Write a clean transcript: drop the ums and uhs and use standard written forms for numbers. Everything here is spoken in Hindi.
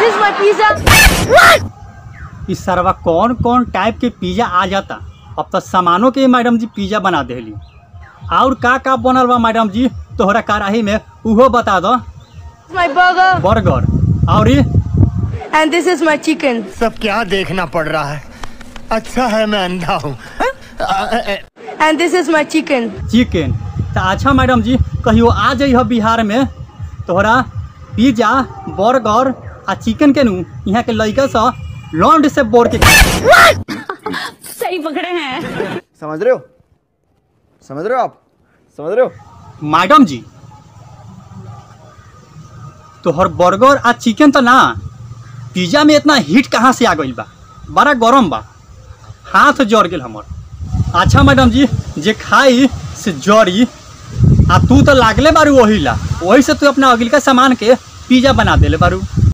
is my pizza. इस सरवा कौन कौन टाइप के पिज्जा आ जाता। अब तो सामानों के मैडम जी पिज्जा बना देली। और का बनल बा मैडम जी तोहरा कढ़ाई में उहो बता दो। My burger. बर्गर और And this is my chicken. सब क्या देखना पड़ रहा है। अच्छा है मैं अंधा हूँ। And this is my chicken. Chicken. तो अच्छा मैडम जी कहियो आ जाइए बिहार में तोहरा पिज्जा बर्गर आ चिकन के नू यहाँ के लड़का सा लौंड से बोर के सही पकड़े हैं। समझ रहे हो आप समझ रहे हो मैडम जी तोहर बर्गर आ चिकन तो ना पिज्जा में इतना हीट कहाँ से आ गई बा। बड़ा गरम बा हाथ जड़ गेल हमर। अच्छा मैडम जी जे खाई से जड़ी आ तू तो लागले बारू वही ला वही से तू अपना अगिल का सामान के पिज्जा बना देले बारू।